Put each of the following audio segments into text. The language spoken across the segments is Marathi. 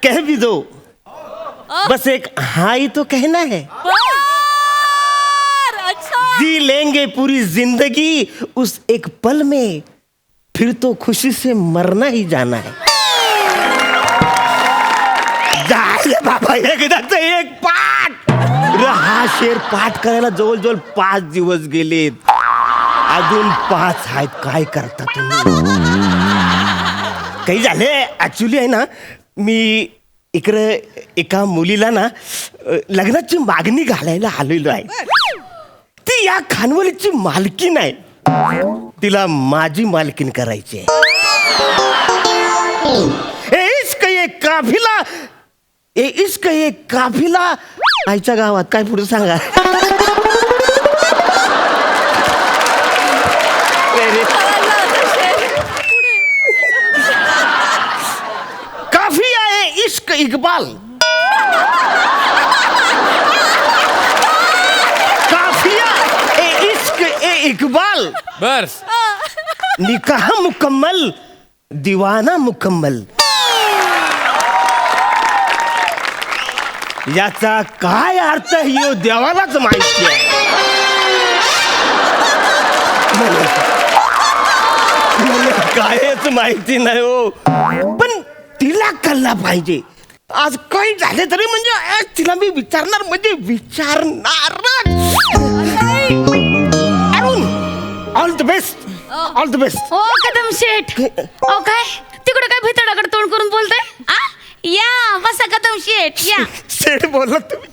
कह भी दो, बस एक हाँ ही तो कहना है। अच्छा जी लेंगे पूरी जिंदगी उस एक पल में, फिर तो खुशी से मरना ही जाना है। झाले बाबा, एकदाच एक पाठ। हा शेर पाठ करायला जवळजवळ 5 दिवस गेलेत, अजून 5 आहेत. काय करता तुम्ही? काही झाले ऍक्च्युली आहे ना, मी इकडे एका मुलीला ना लग्नाची मागणी घालायला आलेलो आहे. ती या खानवलीची मालकीण आहे, तिला माझी मालकीण करायची आहे. इश्क ये काफिला, इश्क ये काफिला. आईच्या गावात काय पुढे सांगा. काफिया है इश्क इकबाल, काफिया ए इश्क ए इकबाल. बस निकाह मुकम्मल, दीवाना मुकम्मल. याचा काय अर्थ यो देवालाच माहिती आहे. मला कायच माहिती नाही हो, पण तिला कळला पाहिजे. आज काही झाले तरी म्हणजे आज तिला मी विचारणार म्हणजे विचारणार. Arun, all the best, all the best. ओ कदम शेठ, ओ काय तिकडे काय भितडाकडे तोंड करून बोलताय? या बसा कदम शेठ, या. शेठ बोलला तुम्ही,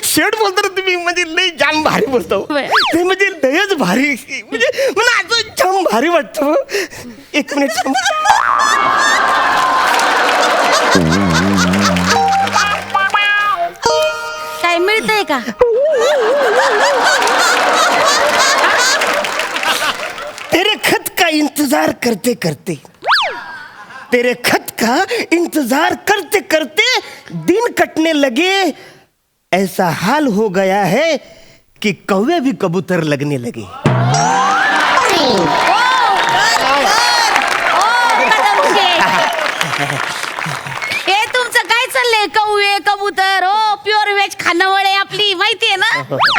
शेठ बोलता तुम्ही, म्हणजे लय जाम भारी बोलतो. ते म्हणजे लयच भारी, म्हणजे मला असं जाम भारी वाटतं. एक मिनिट थांब. काय मिळतंय का? तेरे खत का इंतजार करते करते, तेरे खत का इंतजार करते करते दिन कटने लगे. ऐसा हाल हो गया है कि कौवे भी कबूतर लगने लगे. हे तुमचं काय चाललंय? कौवे कबूतर हो, प्युअर व्हेज खानावळ आहे आपली, माहितीये ना?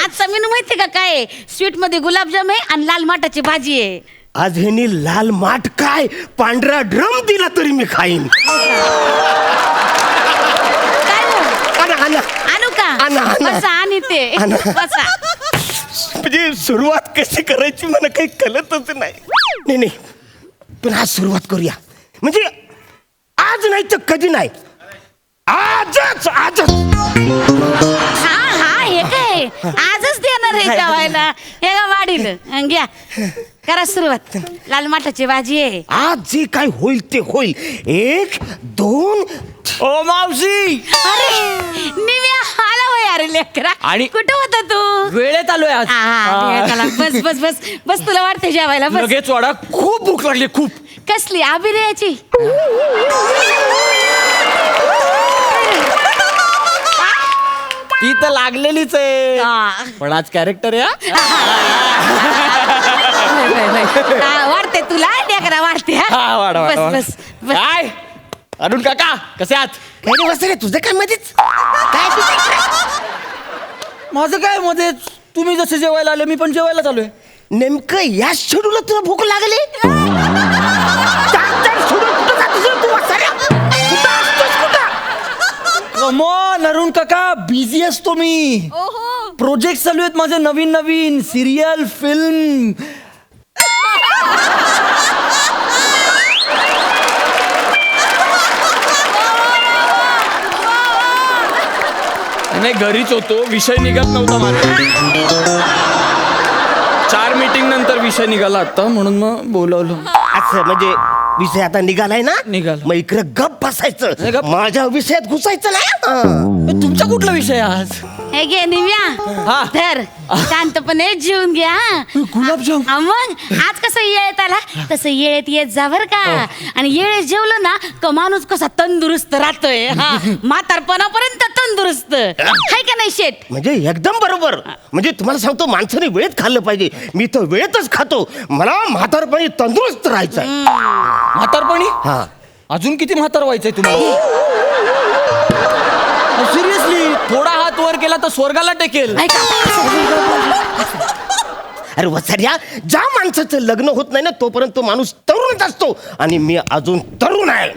आजचा मेनू माहितीये का काय? स्वीट मध्ये गुलाबजाम आहे आणि लाल माठाची भाजी आहे. आज ह्यानी लाल माठ काय पांढरा ड्रम दिला तरी मी खाईन. काय हो? आणा. आणू का? आणा. बसा, आणि ते आणा. बसा. म्हणजे सुरुवात कशी करायची मला काही कळतच नाही. नाही, पण आज सुरुवात करूया. म्हणजे आज नाही तर कधी नाही, आजच. हा हे काय आजच देणार आहे जेवायला. हे का वाढील, घ्या करा सुरुवात. लाल माठाची भाजी आहे. आज जे काय होईल ते होईल. 1 2. ओ मावशी, अरे निव्या आला वय अरे लेकरा. आणि- कुठं होता तू? वेळेत आलोय आज. हा, चला, बस बस बस बस, तुला वाटते जेवायला बस. लगेच वाडा, खूप भूक लागली खूप. कसली अभिनयाची? ती तर लागलेलीच आहे, हा. पण आज कॅरेक्टर आहे. वाढते तुला लेकरा, वाढते. हा, वाढा, बस वाढा. बस बस. काय अरुण काका, कसे आहात? काय बस रे, तुझं काय मध्येच काय माझं काय मध्ये, तुम्ही जसे जेवायला आले मी पण जेवायला आलोय. नेमकं या शेड्यूलला तुला भूक लागली? कमॉन अरुण काका, बिझी असतो मी. प्रोजेक्ट चालू आहेत माझे, नवीन नवीन सिरियल, फिल्म. नाही, घरीच होतो, विषय निघत नव्हता माझा. 4 मीटिंग नंतर विषय निघाला आता, म्हणून मग बोलवलं. असं म्हणजे विषय आता निघालाय ना, निघाला. मग इकडे गप बसायचं, गप. माझ्या विषयात घुसायचं नाही. तुमचा कुठला विषय आज? हे घे निव्या, हा. धर, शांतपणे जेवून घ्या. गुलाबजाम. मग आज कसं येळेत आला तसं येळेत येत जा बर का. आणि येळेत जेवलं ना का माणूस कसा तंदुरुस्त राहतोय. म्हातारपणापर्यंत तंदुरुस्त हाय का नाही शेठ? म्हणजे एकदम बरोबर. म्हणजे तुम्हाला सांगतो, माणसाने वेळेत खाल्लं पाहिजे. मी तर वेळेतच खातो, मला म्हातारपणी तंदुरुस्त राहायचंय. म्हातारपणी? हा. अजून किती म्हातार व्हायचंय तुम्हाला? झाला तर स्वर्गाला टेकेल. ऐका. अरे वसाऱ्या, ज्या माणसाचं लग्न होत नाही ना तोपर्यंत तो माणूस तरुणच असतो आणि मी अजून तरुण आहे.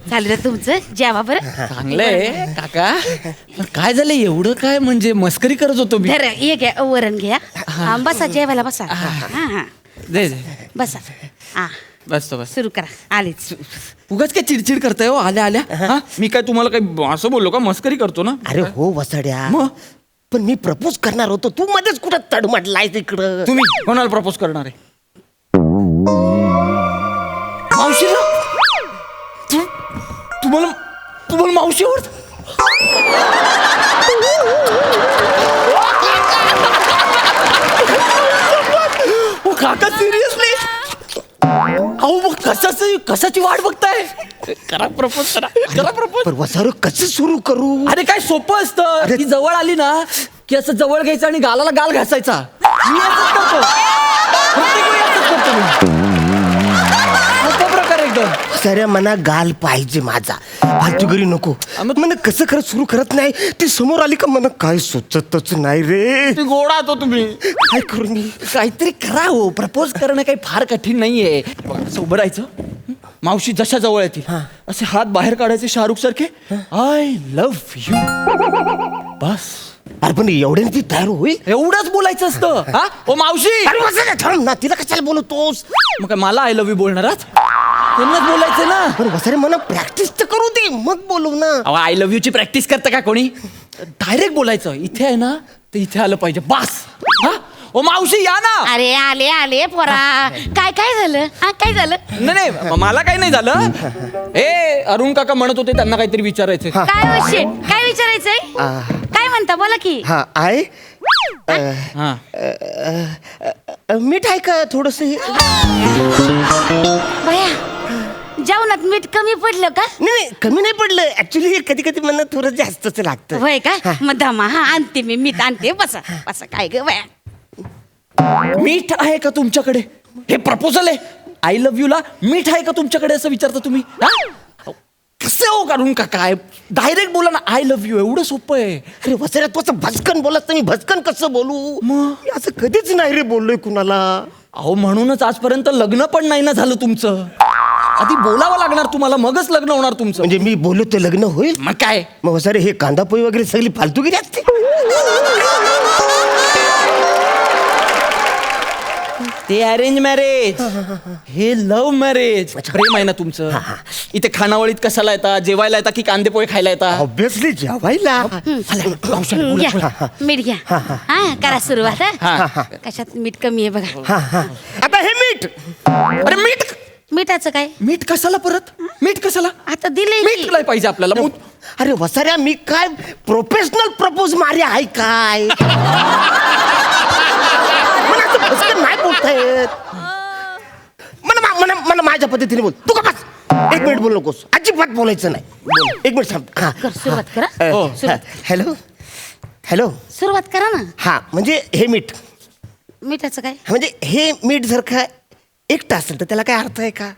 झालं रे तुमचं, जेवा बरं. चांगलंय काका. पण काय झालं एवढं काय, म्हणजे मस्करी करत होतो मी. धर हे घ्या, वरण घ्या. बसा जेवायला बसा. हा दे बसा. हा बस बस. सुरू करा. आलीच. उगाच काय चिडचिड करताय हो आल्या आल्या. हा? मी काय तुम्हाला काही असं बोललो का, मस्करी करतो ना. अरे हो वसाड्या, मग? पण मी प्रपोज करणार होतो, तू मध्येच कुठं तडमडलाय तिकडं. तुम्ही कोणाला प्रपोज करणार आहे? मावशीला? तुम्हाला मावशी आवडत? काका सिरियसली? अहो मग कशाची वाट बघताय? करा प्रपोज, करा प्रपोज. पण वसारू कसं सुरू करू? अरे काय सोपं असतं. ती जवळ आली ना की असं जवळ घ्यायचं आणि गालाला गाल घासायचा. मी असंच करतो. प्रत्येक वेळी असंच करतो मी. सोपा प्रकार एकदम. साऱ्या मना गाल पाहिजे माझा, फालतूगिरी नको. मन कसं खरं सुरू करत नाही, ती समोर आली का मला काय सुचतच नाही रे. ती गोडा तो तुम्ही. काय करू मी? काहीतरी करा हो. प्रपोज करणं काही फार कठीण नाहीये. असं उभं राहायचं, मावशी जशा जवळ येतील असे हात बाहेर काढायचे शाहरुख सारखे. I love you. बस. अरे पण एवढ्याने ती तयार होईल? एवढंच बोलायचं असतं. हा ओ मावशी. अरे वसाऱ्या थांब ना, तिला कशाला बोलवतोस? मग काय मला आय लव्ह यू बोलणार आहात? त्यांनाच बोलायचं ना. पण वसाऱ्या मला प्रॅक्टिस तर करू दे, मग बोलव ना. अहो आय लव्ह यू ची प्रॅक्टिस करतं का कोणी? डायरेक्ट बोलायचं. इथे आहे ना तर इथे आलं पाहिजे. बस. हा ओ मावशी या ना. अरे आले पोरा. काय झालं? हा काय झालं? नाही मला काही नाही झालं. अरुण काका म्हणत होते त्यांना काहीतरी विचारायचं. काय विषय? काय विचारायचंय? काय म्हणता, बोला की. हा आहे. हा मीठ आहे का थोडस? भया, जेवणात मीठ कमी पडलं का? नाही कमी नाही पडलं. ऍक्च्युली कधी कधी मला थोडं जास्तच लागतं. होय का? मग दमा. हा आणते मी मीठ आणते. बसा बसा. काय ग बया? मीठ आहे का तुमच्याकडे? हे प्रपोजल आहे. आय लव्ह यू ला मीठ आहे का तुमच्याकडे असं विचारता तुम्ही? कसं हो काढून का काय? डायरेक्ट बोला ना आय लव्ह यू. एवढं सोपं आहे. अरे वसऱ्या तू असं भस्कन बोलत तर मी भस्कन कसं बोलू? मग? मी असं कधीच नाही रे बोललोय कुणाला. अहो म्हणूनच आजपर्यंत लग्न पण नाही ना झालं तुमचं. आधी बोलावं लागणार तुम्हाला, मगच लग्न होणार तुमचं. म्हणजे मी बोललो तर लग्न होईल? मग काय? मग वसारे हे कांदापोळी वगैरे सगळी फालतूगिरी असते. ते अरेंज मॅरेज, हे लव्ह मॅरेज. प्रेम आहे ना तुमचं. इथे खानावळीत कशाला येता? जेवायला येता की कांदे पोहे खायला येता? ऑब्विसली जेवायला. घ्या मीठ घ्या. हा करा सुरुवात. हा कशात मीठ कमी आहे बघा. आता हे मीठ. अरे मीठ? मिठाचं काय? मीठ कशाला परत? मीठ कशाला? आता दिले मीठ नाही पाहिजे आपल्याला. अरे वसाऱ्या मी काय प्रोफेशनल प्रपोज मारे आहे काय? मला असं भस्कन नाही बोलतायत. मला माझ्या पद्धतीने बोल. तू का बस. 1 मिनिट बोल नकोस. अजिबात बोलायचं नाही. 1 मिनिट थांब. कर सुरुवात करा. Hello hello. सुरुवात करा ना. हा म्हणजे हे मीठ. मिठाचं काय? म्हणजे हे मीठ जर का एकटं असेल तर त्याला काय अर्थ आहे का?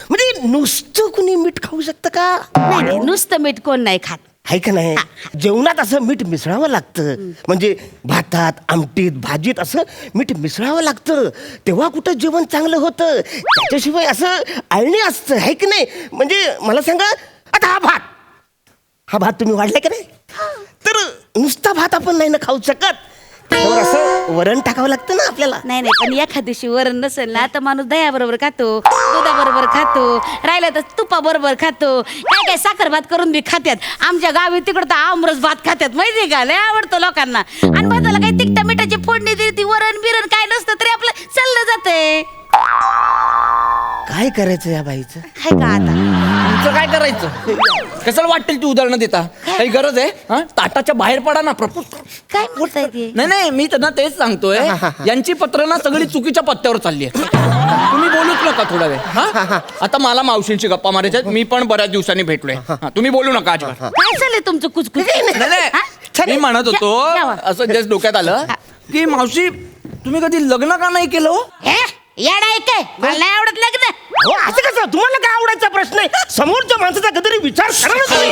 म्हणजे नुसतं कुणी मीठ खाऊ शकतं का? नाही नुसतं मीठ कोण नाही खात. आहे का नाही? जेवणात असं मीठ मिसळावं लागतं. म्हणजे भातात, आमटीत, भाजीत असं मीठ मिसळावं लागतं. तेव्हा कुठं जेवण चांगलं होतं. त्याच्याशिवाय असं आळणी असतं, आहे की नाही? म्हणजे मला सांगा, आता हा भात तुम्ही वाढलाय का नाही? तर नुसता भात आपण नाही ना खाऊ शकत. त्याच्यावर असं वरण टाकावं लागतं ना आपल्याला. नाही पण एखाद्या दिवशी वरण नसेल ना तर माणूस दह्या बरोबर खातो, दुधाबरोबर खातो, राहिलं तर तुपा बरोबर खातो. काय साखर भात करून बी खात्यात. आमच्या गावी तिकडं तर आमरस भात खात्यात, माहितीये का? लय आवडतो लोकांना. आणि भाताला काही तिखटा मिठाची फोडणी दिली, वरण बिरण काय नसतं तरी आपलं चाललं जातंय. काय करायचं या बाईचं? हाय का आता? तुमचं काय करायचं? कशाला वाटेल ती उदाहरणं देता? काही गरज आहे? ताटाच्या बाहेर पडा ना. प्रपोज काय बोलताय ते? नाही मी त्यांना तेच सांगतोय. यांची पत्र ना सगळी चुकीच्या पत्त्यावर चालली आहे. तुम्ही बोलूच नका थोडा वेळ. आता मला मावशींची गप्पा मारायच्या. मी पण बऱ्याच दिवसांनी भेटलोय. तुम्ही बोलू नका अजिबात. काय चाललंय तुमचं कुचकुच? नाही मी म्हणत होतो, असं जस्ट डोक्यात आलं की मावशी तुम्ही कधी लग्न का नाही केलं? येडा आहे काय? मला नाही आवडत लग्न. हो असं कसं? तुम्हाला काय आवडायचा प्रश्न आहे? समोरच्या माणसाचा कधीतरी विचार करा ना तुम्ही.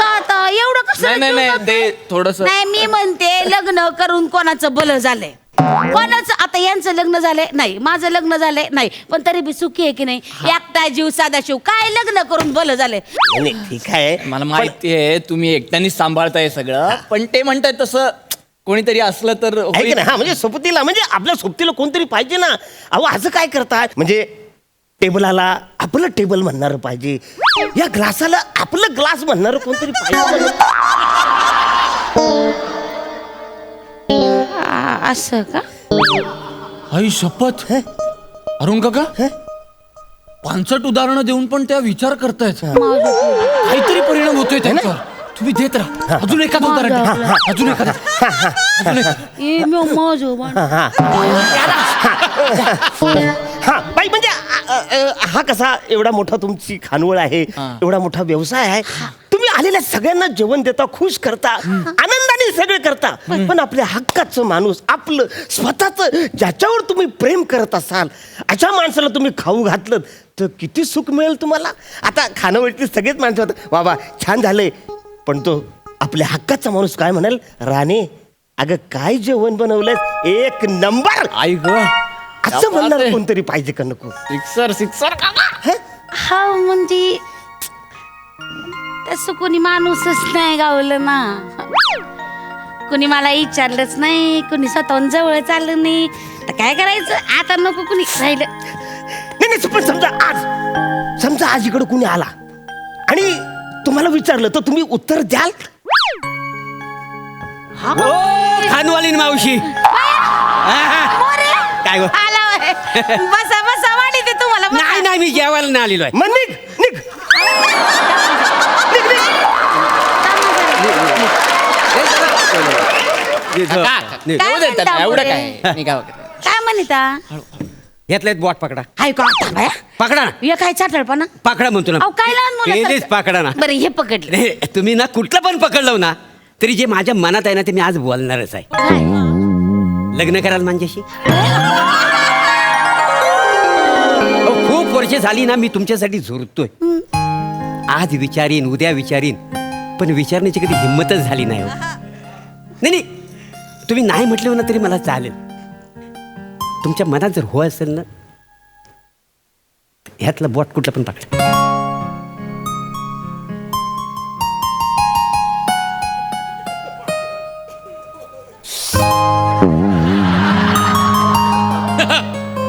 आता एवढं कसं नाही नाही नाही जीव ते थोडस नाही मी म्हणते लग्न करून कोणाचं भलं झालंय कोणाचं आता यांचं लग्न झालंय नाही माझं लग्न झालंय नाही पण तरी बी सुखी आहे की नाही एकटा जीव साधा शिव काय लग्न करून भलं झालंय नाही, ठीक आहे मला माहिती आहे तुम्ही एकट्यानेच सांभाळताय सगळं पण ते म्हणताय तसं कोणीतरी असलं तर आहे की होईल. नाही? हा म्हणजे सोबतीला म्हणजे आपल्या सोबतीला कोणतरी पाहिजे ना. अहो असं काय करतात म्हणजे टेबलाला आपलं टेबल म्हणणार पाहिजे या ग्लासाला आपलं ग्लास म्हणणार कोणतरी पाहिजे. असं का आई शपथ अरुण काका पानसट उदाहरणं देऊन पण त्या विचार करतायत काहीतरी परिणाम होतोय त्यांच्यावर तुम्ही देत राहा अजून एखादं उदाहरण द्या. अजून एखादं अजून एखादं. ए, मी माझं बाळ. हा बाई म्हणजे हा कसा एवढा मोठा तुमची खानवळ आहे एवढा मोठा व्यवसाय आहे तुम्ही आलेल्या सगळ्यांना जेवण देता खुश करता आनंदाने सगळे करता पण आपल्या हक्काचं माणूस आपलं स्वतःच ज्याच्यावर तुम्ही प्रेम करत असाल अशा माणसाला तुम्ही खाऊ घातलं तर किती सुख मिळेल तुम्हाला. आता खानावळीतले सगळेच माणसं होतात बाबा छान झालंय पण तो आपल्या हक्काचा माणूस काय म्हणाल राणे अगं काय जेवण बनवलंय एक नंबर आई ग असं म्हणणार कोणतरी पाहिजे का नको. सिक्सर सिक्सर हा म्हणजे तसं कोणी माणूसच नाही गावलं ना कोणी मला विचारलंच नाही कोणी स्वतःहून जवळ चाललं नाही तर काय करायचं आता नको कुणी राहिलं नाही नाही, पण समजा आज इकडे कुणी आला आणि तुम्हाला विचारलं तर तुम्ही उत्तर द्याल. खानवालीन मावशी मोरे, काय गं? आला होय. बसा बसा वाढी ते तुम्हाला बसा. नाही नाही मी जेवायला नाही आलेलो आहे मग निघ निघ निघ, निघ. निघ. काय म्हणता एवढं मोरे? काय मी काय वगैरे. काय म्हणता घेतलाय बॉट पकडा हाय का आता बाया? पकडा ना हे काय चाटळपणा पकडा म्हणतो ना अहो काय लहान केलीच पकडा ना बरं हे पकडलं नाही, तुम्ही ना कुठलं पण पकडलं ना तरी जे माझ्या मनात आहे ना ते मी आज बोलणारच आहे. काय? लग्न कराल माझ्याशी अहो, खूप वर्ष झाली ना मी तुमच्यासाठी झुरतोय आज विचारीन उद्या विचारीन पण विचारण्याची कधी हिंमतच झाली नाही हो. नाही नाही तुम्ही नाही म्हटलं ना तरी मला चालेल तुमच्या मनात जर हो असेल ना ह्यातलं बॉट कुठलं पण पकड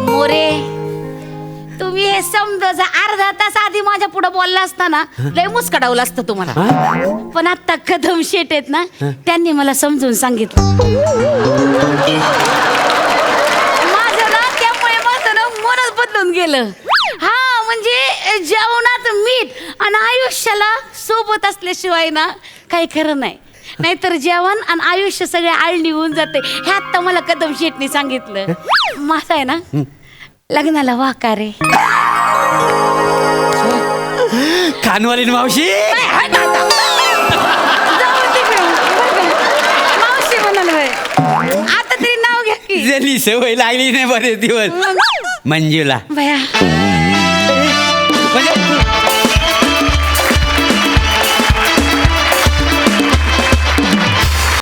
मोरे तुम्ही हे समजा अर्धा तास आधी माझ्या पुढे बोलला असता ना लय मुस्कडावलं असतं तुम्हाला पण आता कदम शेट आहेत ना त्यांनी मला समजून सांगितलं माझं ना त्यामुळे माझं ना मनच बदलून गेलं हा म्हणजे जेवणात मीठ आणि आयुष्याला सोबत असल्याशिवाय ना काही खरं नाही नाहीतर जेवण आणि आयुष्य सगळे आळणी होऊन जाते हे आता मला कदम शेटनी सांगितलं माझा आहे ना लग्नाला वाकार आहे कानवालीन मावशी मावशी म्हणाल होय. आता तरी नाव घ्या की झाली सवय लागली नाही बरेच दिवस मंजुला बया